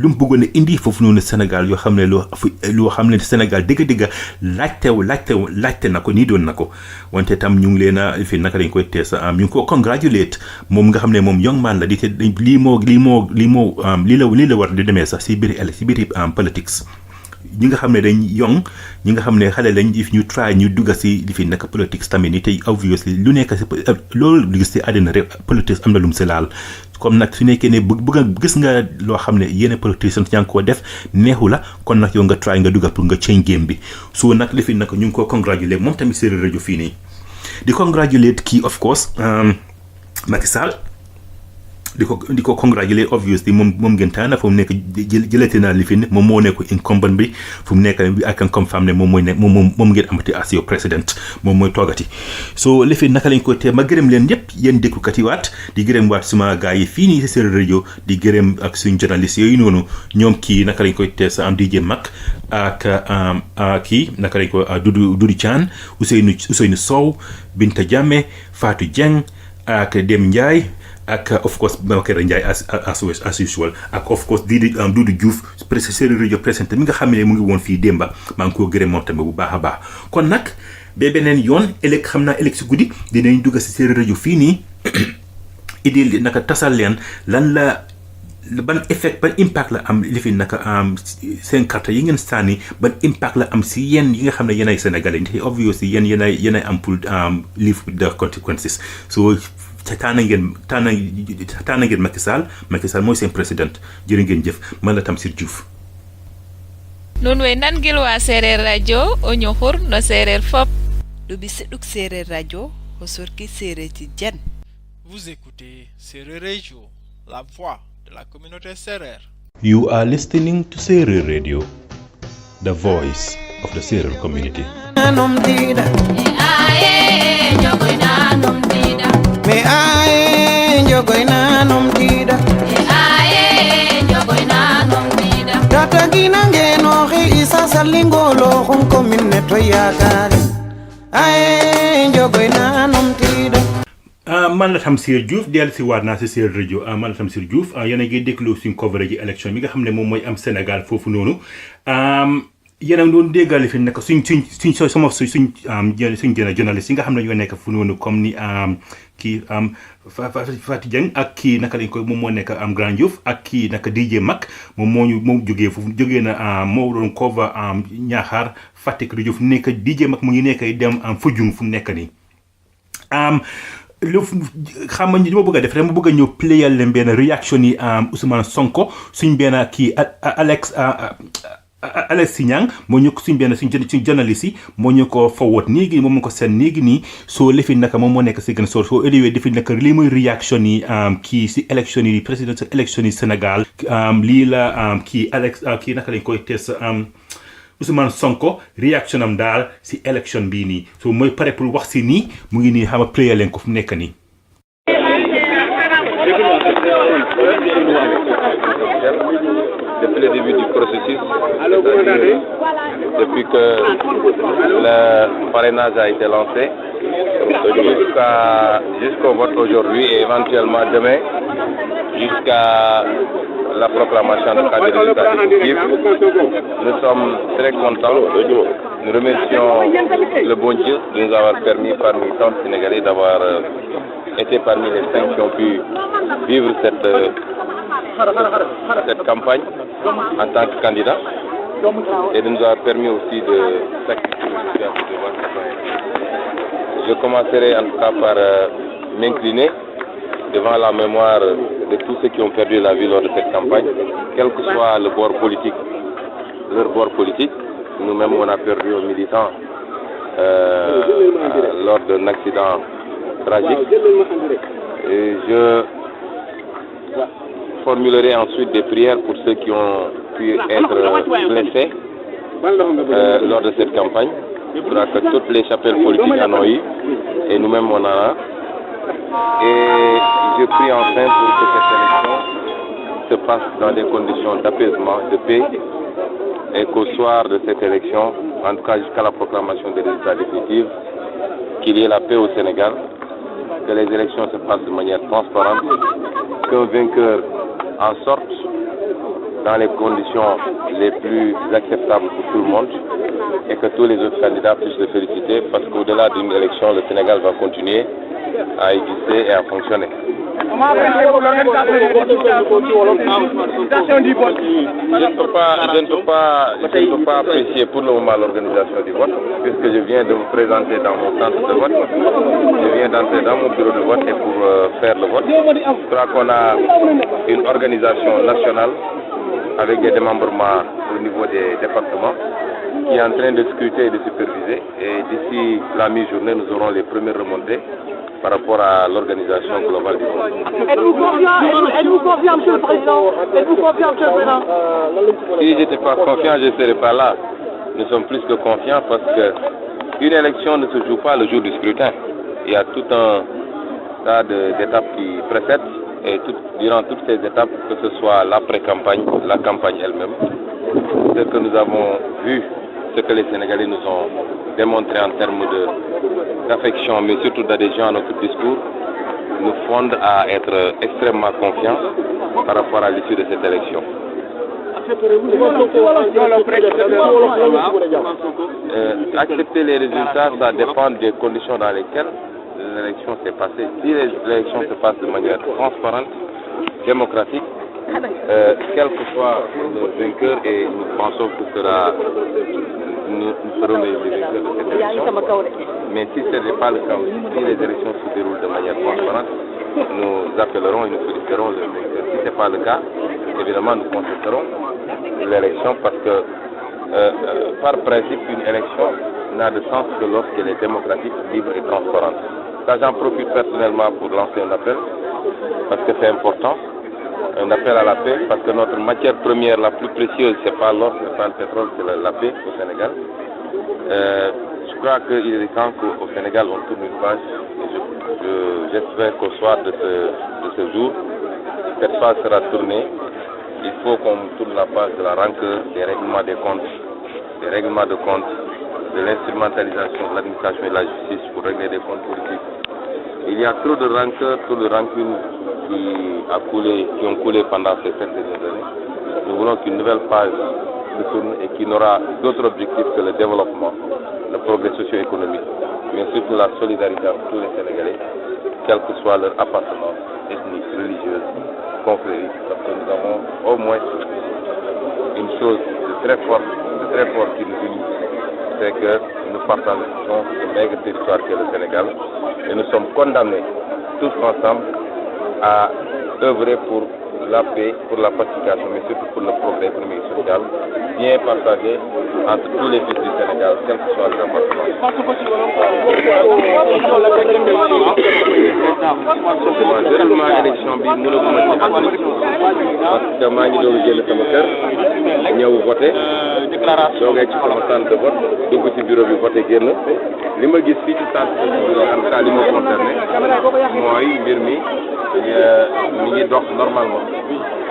lu mu bëggoon a indi foofu noonu Sénégal yoo xam ne loo xam ne Sénégal dëgg-dëgg laajte na ko nii doon na ko wante tam ñu ngi leen a fi naka lañ koy tees ñu ngi ko congratulate moom nga xam ne moom young man la di te lii la war di demee sax si biir politics ñi nga xam ne ñi nga xam ne xale lañ if ñu try ñu dugga si di fi nekk politics tamit ni tey obviously lu nekk si loolu gis si àddina rek politics am na lu mu si laal comme nag su nekkee ne bëgg gis nga loo xam ne yenn politicians yaa ngi koo def neexu la kon nag yow nga try nga dugga pour nga change game bi so nag li fi nag ñu ngi ko congratulate moom tamit Séeréer rajo fii nii di congratulate kii of course Macky Sall di ko congratulate obviously moom ngeen taana fu mu nekk jëlate naa li fi ne moom moo nekk incumbent bi fu mu nekk I can confirm ne moom ngeen amati as your president moom mooy toogati so li fi naka lañ ko te ma gërëm leen yëpp yéen déglukat yi waat di gërëm waat suma gars yi fii nii si Séeréer rajo di gërëm ak suñu journaliste yooyu noonu ñoom kii naka lañ koy te sa am DJ Mac ak kii naka lañ ko Doudou Thian Ousseynou Sow Binta Jammeh Fatou Dieng ak Dem Ndiaye ak of course Babacar Ndiaye as usual ak of course Doudou Diouf Séeréer rajo présenté mi nga xam ne mu ngi woon fii démba maa ngi koo gërëm moom tamit bu baax a baax kon nag ba beneen yoon xam naa ëllëg si guddi dinañ dugg si Séeréer rajo fii nii idée naka tasal leen lan la ban effet ban impact la am li fi naka seen carte yi ngeen sànni ban impact la am si yéen yi nga xam ne yéen ay Sénégalais te obviously yéen ay am pour live with the consequences so taana ngeen Macky Sall mooy seen président jërë ngeen jëf man la Tamsir Diouf nun way nangil wa Séeréer rajo o ñuxur no Séeréer fop ɗuɓi seɗuk Séeréer rajo o sorki séeréer ci jen. Vous écoutez Séeréer Radio, la voix de la communauté sérère. You are listening to Séeréer Radio the voice of the Serer community. Man la Tamsir Diouf dellu si waat naa si Serer rajo man la Tamsir Diouf yéen a ngi déglu suñ coverage yi élection mi nga xam ne moom mooy am Sénégal foofu noonu yéen a ngi doon déggal fi nekk suñ journaliste yi nga xam ne ñoo nekk fu noonu comme ni kii Fatou Dieng ak kii naka lañ koy moom moo nekk Grand Diouf ak kii naka DJ Mac moom jógee foofu jógee na moo doon cover Ñaaxaar Fatick Diouf nekk DJ Mac mu ngi nekk dem Foundiougne fu mu nekk nii lu xam nga li ma bëgg a def rek ma bëgg a ñëw playal leen benn réaction yi Ousmane Sonko suñ benn kii Alex Signang moo ñu ko suñ benn suñ journaliste yi moo ñu ko forward léegi moom ko seen léegi nii soo lefi naka moom moo nekk si gën soo éliwee defi naka lii mooy réaction yi kii si élection yi présidentielle élection yi Sénégal lii la kii Alex kii naka lañ koy test Ousmane Sonko réaction am daal si élection bii nii so mooy pare pour wax si nii mu ngi nii xam nga player leen ko fu nekk nii. Depuis le début du processus, depuis que le parrainage a été lancé, jusqu'au vote aujourd'hui et éventuellement demain, jusqu'à la proclamation de cadre législatif, nous sommes très contents. Nous remercions le bon Dieu de nous avoir permis parmi tant de Sénégalais d'avoir été parmi les 5 qui ont pu vivre cette campagne en tant que candidat et de nous avoir permis aussi de sacrifier le situation de votre citoyen. Je commencerai en tout cas par m'incliner devant la mémoire de tous ceux qui ont perdu la vie lors de cette campagne, quel que soit le bord politique, leur bord politique. Nous-mêmes, on a perdu aux militants lors d'un accident tragique. Et je formulerai ensuite des prières pour ceux qui ont pu être blessés lors de cette campagne. Je crois que toutes les chapelles politiques en ont eu et nous-mêmes on en a. Et je prie enfin pour que cette élection se passe dans des conditions d'apaisement, de paix, et qu'au soir de cette élection, en tout cas jusqu'à la proclamation des résultats définitifs, qu'il y ait la paix au Sénégal, que les élections se passent de manière transparente, qu'un vainqueur en sorte dans les conditions les plus acceptables pour tout le monde et que tous les autres candidats puissent se féliciter parce qu'au-delà d'une élection, le Sénégal va continuer à exister et à fonctionner. Je ne peux pas apprécier pour le moment l'organisation du vote puisque je viens de me présenter dans mon centre de vote. Je viens d'entrer dans mon bureau de vote et pour faire le vote. Je crois qu'on a une organisation nationale avec des démembrements au niveau des départements qui est en train de scruter et de superviser. Et d'ici la mi-journée, nous aurons les premières remontées par rapport à l'organisation globale du vote. Êtes-vous confiant, Monsieur le Président? Êtes-vous confiant, Monsieur le Président? Si je n'étais pas confiant, je ne serais pas là. Nous sommes plus que confiants parce qu'une élection ne se joue pas le jour du scrutin. Il y a tout un tas d'étapes qui précèdent et durant toutes ces étapes, que ce soit l'après-campagne, la campagne elle-même, ce que nous avons vu, ce que les Sénégalais nous ont démontré en termes d'affection, mais surtout d'adhésion à notre discours, nous fondent à être extrêmement confiants par rapport à l'issue de cette élection. Accepter les résultats, ça dépend des conditions dans lesquelles l'élection s'est passée. Si l'élection se passe de manière transparente, démocratique, quel que soit le vainqueur, et nous pensons que nous serons les vainqueurs de cette élection. Mais si ce n'est pas le cas, si les élections se déroulent de manière transparente, nous appellerons et nous féliciterons le vainqueur. Si ce n'est pas le cas, évidemment, nous constaterons l'élection parce que, par principe, une élection n'a de sens que lorsqu'elle est démocratique, libre et transparente. Ça, j'en profite personnellement pour lancer un appel parce que c'est important. un appel à la paix, parce que notre matière première la plus précieuse, c'est pas l'or, c'est pas le pétrole, c'est la paix au Sénégal. Je crois qu'il est temps qu'au Sénégal on tourne une page. J'espère qu'au soir de ce jour, cette page sera tournée. Il faut qu'on tourne la page de la rancœur, des règlements de compte, de l'instrumentalisation de l'administration et de la justice pour régler des comptes politiques. Il y a trop de rancœur, trop de rancune qui ont coulé pendant ces 7 dernières années. Nous voulons qu'une nouvelle page se tourne et qui n'aura d'autre objectif que le développement, le progrès socio-économique, mais surtout la solidarité entre tous les Sénégalais, quelle que soit leur appartenance ethnique, religieuse, confrérique, parce que nous avons au moins une chose de très forte qui nous unit, c'est que nous partageons ce maigre territoire qu'est le Sénégal et nous sommes condamnés tous ensemble à œuvrer pour la paix, pour la pacification, mais surtout pour le progrès économique et social, bien partagé entre tous les fils du Sénégal, quel que soit le appartement. Généralement élection bi mënaguma ci ànd parce que maa ngi doon génn sama kër ñëw voté doogee ci sama centre de vote dugg ci bureau bi voté génn li ma gis fii ci centre de vote en tout cas li ma concerné mooy mbir mi ngi dox normalement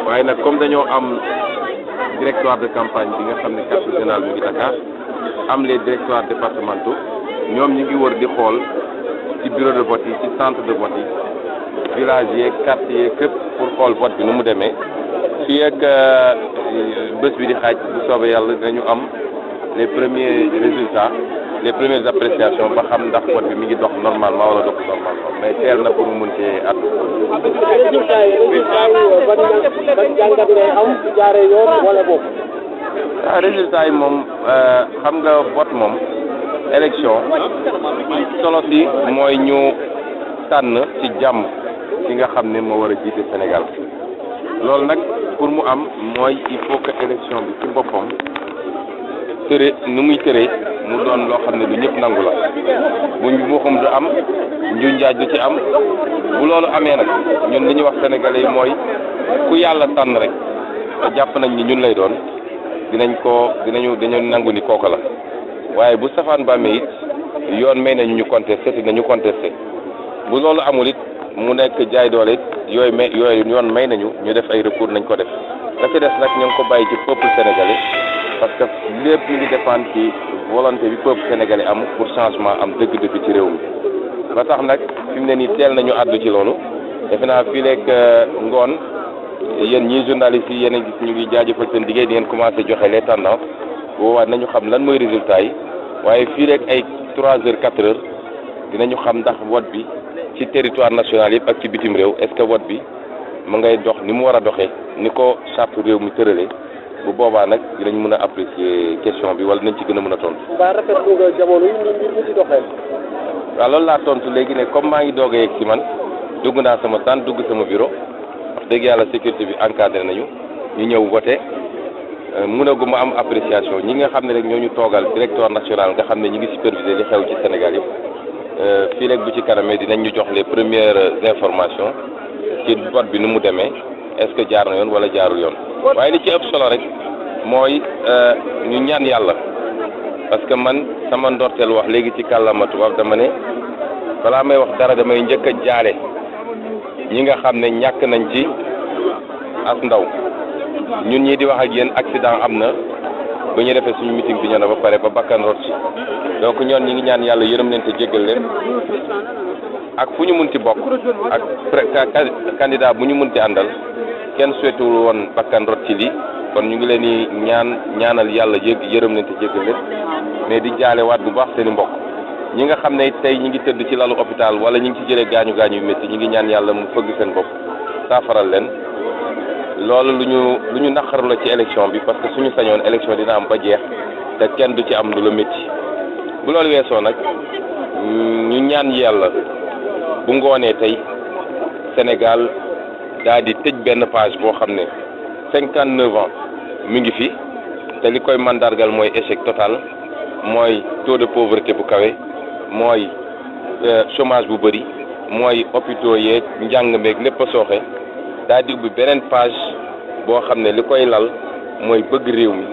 waaye nag comme dañoo am directoire de campagne bi nga xam ne quartier général mi ngi Dakar am les directoires départementaux ñoom ñi ngi wër di xool ci bureau de vote yi ci centre de vote yi village yeeg quartier yeeg képp pour xool vote bi nu mu demee fii ak bés bi di xaaj bu soobee yàlla dinañu am les premiers résultats les premières appréciations ba xam ndax vote bi mi ngi dox normalement wala dox normalement mais teel na pour mu mun cee at. résultat yi moom xam nga vote moom élection solo si mooy ñu tànn ci jàmm ki nga xam ne moo war a jiite Sénégal loolu nag pour mu am mooy il faut que élection bi ci boppam tëre nu muy tëree mu doon loo xam ne lu ñëpp nangu la bu mbuuxum du am njuñ-njaaj du ci am bu loolu amee nag ñun li ñuy wax sénégalais yi mooy ku yàlla tànn rek jàpp nañ ni ñun lay doon dañu nangu ni kooku la waaye bu safaan ba amee it yoon may nañu ñu contesté te nañu contesté bu loolu amul it mu nekk jaay doole it yooyu yoon may nañu ñu def ay recours nañ ko def la ci des nag ñu ngi ko bàyyi ci peuple sénégalais parce que lépp mi ngi dépendre ci volonté bi peuple sénégalais am pour changement am dëgg-dëgg ci réew mi ba tax nag fi mu ne nii teel nañu àddu ci loolu defe naa fii leeg ngoon yéen ñii journalistes yi yéen a gis ñu ngi jaajëfal seen liggéey di ngeen commencé joxe les tendances boobaa nañu xam lan mooy résultat yi waaye fii rek ay 3 heures 4 heures dinañu xam ndax vote bi ci territoire national yëpp ak ci bitim réew est-ce que vote bi mu ngay dox ni mu war a doxee ni ko charte réew mi tëralee bu boobaa nag dinañ mën a apprécier question bi wala nañ ci gën a mën a tontu. mbaa rafetlu nga jamono yi ñu ci doxee. waaw loolu laa tontu léegi ne comme maa ngi doog a yegg si man dugg naa sama stand dugg sama bureau wax dëgg yàlla sécurité bi encadré nañu ñu ñëw voté mënaguma am appréciation ñi nga xam ne rek ñoo ñu toogal directoire national nga xam ne ñi ngi superviser li xew ci Sénégal yëpp fii rek bu ci kanamee dinañ ñu jox les premières informations ci vote bi nu mu demee est-ce que jaar na yoon wala jaarul yoon waaye li ci ëpp solo rek mooy ñu ñaan yàlla parce que man sama ndorteel wax léegi ci kàllaama tubaab dama ne balaa may wax dara damay njëkk a jaale ñi nga xam ne ñàkk nañ ci as ndaw ñun ñii di wax ak yéen accident am na ba ñu defee suñu meeting bi ñu ne ba pare ba bakkan rot ci donc ñoon ñi ngi ñaan yàlla yërëm leen te jéggal leen ak fu ñu munti bokk ak candidat bu ñu munti àndal kenn souhaitewul woon bakkan rot ci lii kon ñu ngi leen di ñaanal yàlla yërëm leen te jéggal leen mais di jaale waat bu baax seen i mbokk ñi nga xam ne tey ñi ngi tëdd ci lalu hôpital wala ñi ngi ci jëlee gaañu yu métti ñi ngi ñaan yàlla mu fëgg seen bopp saafaral leen loolu lu ñu naqaru la ci élection bi parce que suñu sañoon élection dina am ba jeex te kenn du ci am lu la métti bu loolu weesoo nag ñu ñaan yàlla bu ngoonee tey Sénégal daal di tëj benn page boo xam ne 59 ans mi ngi fi te li koy mandargal mooy échec total mooy taux de pauvreté bu kawe mooy chômage bu bëri mooy hôpitaux yeeg njàng meeg lépp a sooxe daa di ubbi beneen page boo xam ne li koy lal mooy bëgg réew mi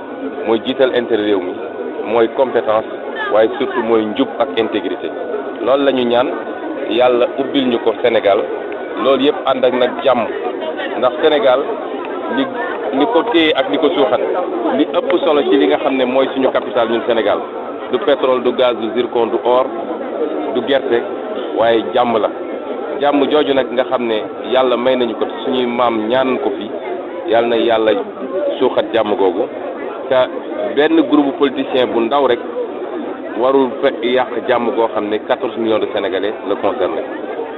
mooy jiital intérêt réew mi mooy compétence waaye surtout mooy njub ak intégrité loolu la ñu ñaan yàlla ubbil ñu ko Sénégal loolu yëpp ànd ak nag jàmm ndax Sénégal li ko téye ak li ko suuxat li ëpp solo ci li nga xam ne mooy suñu capital ñun Sénégal du pétrole du gaz du zircon du or du gerte waaye jàmm la jàmm jooju nag nga xam ne yàlla may nañu ko suñuy maam ñaan ko fi yàlla na yàlla suuxat jàmm googu te benn groupe politicien bu ndaw rek warul yàq jàmm goo xam ne 14 millions de Sénégalais la concerné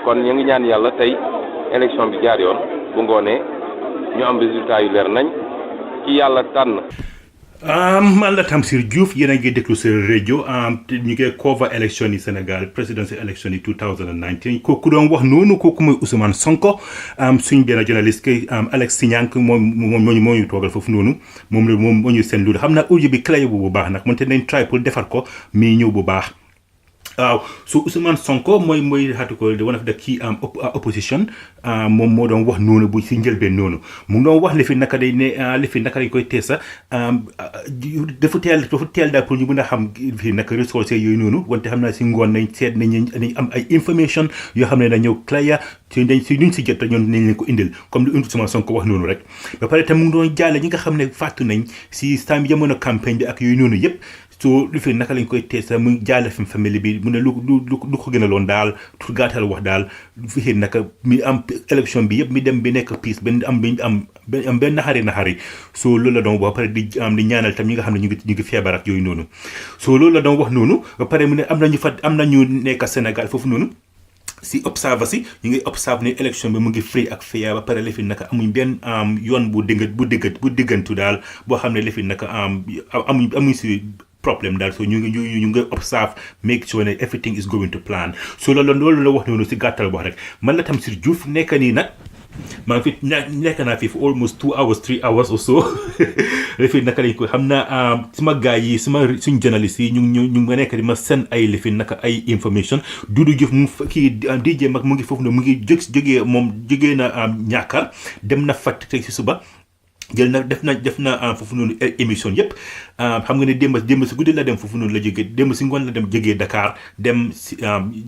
kon ñu ngi ñaan yàlla tey élection bi jaar yoon bu ngoonee ñu am résultat yu leer nañ ci yàlla tànn. man la Tamsir Diouf yéen a ngi déglu seen rajo ñu ngi cover élection yi Sénégal presidential élection yi 2019 kooku doon wax noonu kooku mooy Ousmane Sonko suñ benn journaliste kay Alex Siñank moom moo ñu toogal foofu noonu moom moo ñu seen lu xam naa audio bi clé bu baax nag moonte nañ try pour defar ko mais ñëw bu baax. waaw so Ousmane Sonko mooy xatu ko one of the key opposition moom moo doon wax noonu bu si njëlbeen noonu mu ngi doon wax li fi naka day ne li fi naka dañ koy teesa dafa teel daal pour ñu mën a xam fi naka ressources yooyu noonu wante xam naa si ngoon nañ seet nañ am ay information yoo xam ne dañ ñëw clair si duñ si jot ñoom nañ leen ko indil comme li Ousmane Sonko wax noonu rek ba pare tam mu ngi doon jaale ñi nga xam ne fàttu nañ si time jamono campagne bi ak yooyu noonu yëpp so lu fi naka lañ koy teesa mu jaale fi famille bi mu ne lu ko gën a loon daal pour gàttal wax daal fi naka mi am élection bi yëpp mi dem bi nekk piis benn am benn naxari so loolu la doon wax ba pare di ñaanal tam ñi nga xam ne ñu ngi feebar ak yooyu noonu so loolu la doon wax noonu ba pare mu ne am nañu nekk Sénégal foofu noonu si observe si ñu ngi observe ne élection bi mu ngi free ak fair ba pare lefi naka amuñ benn yoon bu diggantu daal boo xam ne lefi naka amuñ si problème daal so ñu ngi observe make sure ne everything is going to plan so loolu la wax noonu si gàttal wax rek man la Tamsir Diouf nekk nii nag maa ngi fi nekk naa fi for almost 2 hours 3 hours or so lefi naka lañ ko xam naa suma gars yi suñ journaliste yi ñu nga nekk di ma seen ay lefi naka ay information Doudou Diouf mu kii DJ Mag mu ngi foofu noonu mu ngi jógee na ñàkkar dem na Fatick tey si suba jël na def na foofu noonu émission yëpp xam nga ne démb si guddi la dem foofu noonu la jógee démb si ngoon la dem jógee Dakar dem si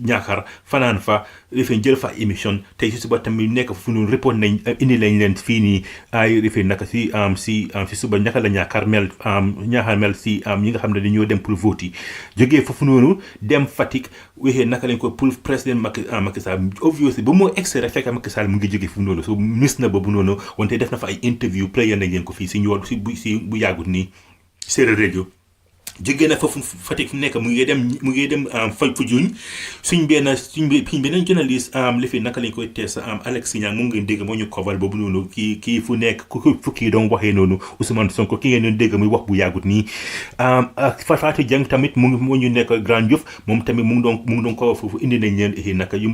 Ñaakar fanaan fa refee jël fa émission tey si suba tamit nekk foofu noonu report nañ indi lañ leen fii nii ay refee naka si suba naka la Ñaakar mel si ñi nga xam ne dañoo dem pour vote yi jógee foofu noonu dem Fatick waxee naka lañ ko pour président Macky Sall obviously ba moo extrait fekk Macky Sall mu ngi jógee foofu noonu so mis na boobu noonu wante def na fa ay interview player nañ leen ko fii si ñëwoon si bu yàggut nii Séeréer rajo jógee na foofu Fatick nekk mu ngi dem Foundiougne suñ beneen journaliste li fi naka lañ koy tees Alex Siñang mu ngi dégg moo ñu cover boobu noonu kii fu nekk fu kii doon waxee noonu Ousmane Sonko ki ngeen doon dégg muy wax bu yàggut nii Fatou Dieng tamit moo ñu nekk Grand Yoff moom tamit mu ngi doon cover foofu indi nañ leen naka yu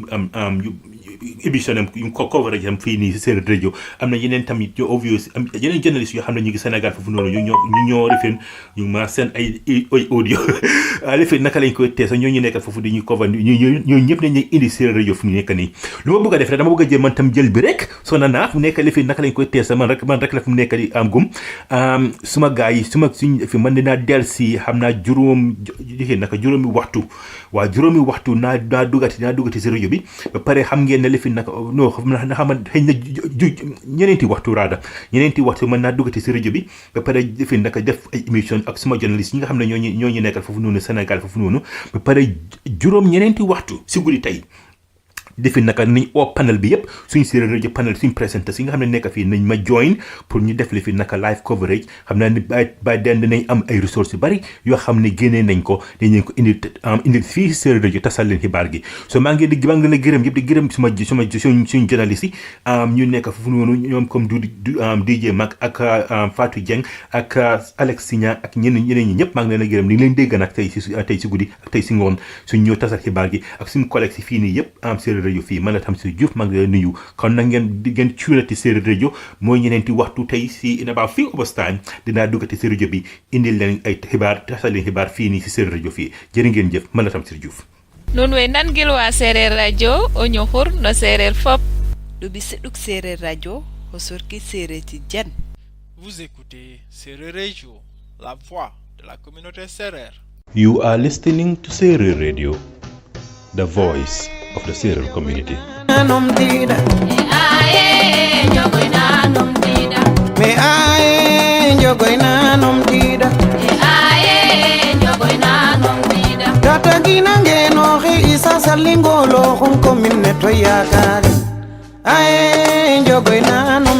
émission am yu ko coverage am fii nii si Séeréer rajo am na yeneen tamit ñu obvious am yeneen journaliste yoo xam ne ñu ngi Sénégal foofu noonu ñu ñoo refeen ñu ma seen ay audio lifee naka lañ koy teesa ñoo ñu nekk foofu di ñu cover ñoo ñëpp nañ indi Séeréer rajo fu ñu nekk nii lu ma bëgg a def rek dama bëgg a jël man tam jël bi rek soo na naa fu nekk lifee naka lañ koy teesa man rek la fu mu nekk di am gum suma gars yi suñ fi man dinaa del si xam naa juróomi waxtu naa duggati si rajo bi ba pare xam ngeen ne li fi naka non xama xëy na ñeneenti waxtu mën naa duggati si rajo bi ba pare fi naka def ay émission ak suma journaliste ñi nga xam ne ñooñu nekkal foofu noonu Sénégal foofu noonu ba pare ñeneenti waxtu si guddi tey defi naka nañ oo panel bi yëpp suñ Séeréer rajo panel suñ présenté si nga xam ne nekk fii nañ ma join pour ñu def li fi naka live coverage xam naa ni ba den dinañ am ay ressources yu bari yoo xam ne génnee nañ ko dañ ko indi fii Séeréer rajo tasal leen xibaar gi so maa ngi leen a gërëm yëpp di gërëm suñ journaliste yi ñu nekk foofu noonu ñoom comme DJ Mag ak Fatou Dieng ak Alex Siñang ak ñeneen ñi ñëpp maa ngi leen a gërëm ni ngi leen dégg nag tey si guddi ak tey si ngoon suñ ñëw tasal xibaar gi ak suñ collègue si fii nii yëpp Séeréer rajo fii man la Tamsir Diouf maa ngi leen nuyu kon nag ngeen cuurati Séeréer rajo mooy ñeneenti waxtu tey si in about 3 hours time dinaa duggati si rajo bi indil leen ay xibaar tasal leen xibaar fii nii si Séeréer rajo fii jërë ngeen jëf man la Tamsir Diouf nun way nangilwa Séeréer rajo o ñoxur no Séeréer fop ɗuɓi seɗɗuk Séeréer rajo hosorki sere ci jen. Vous écoutez Serer Radio, la voix de la communauté Serer. You are listening to Serer Radio, the voice of the Serer community. Tata ginange no he isa salingo lo hon komin neto yakari ae njogo ina no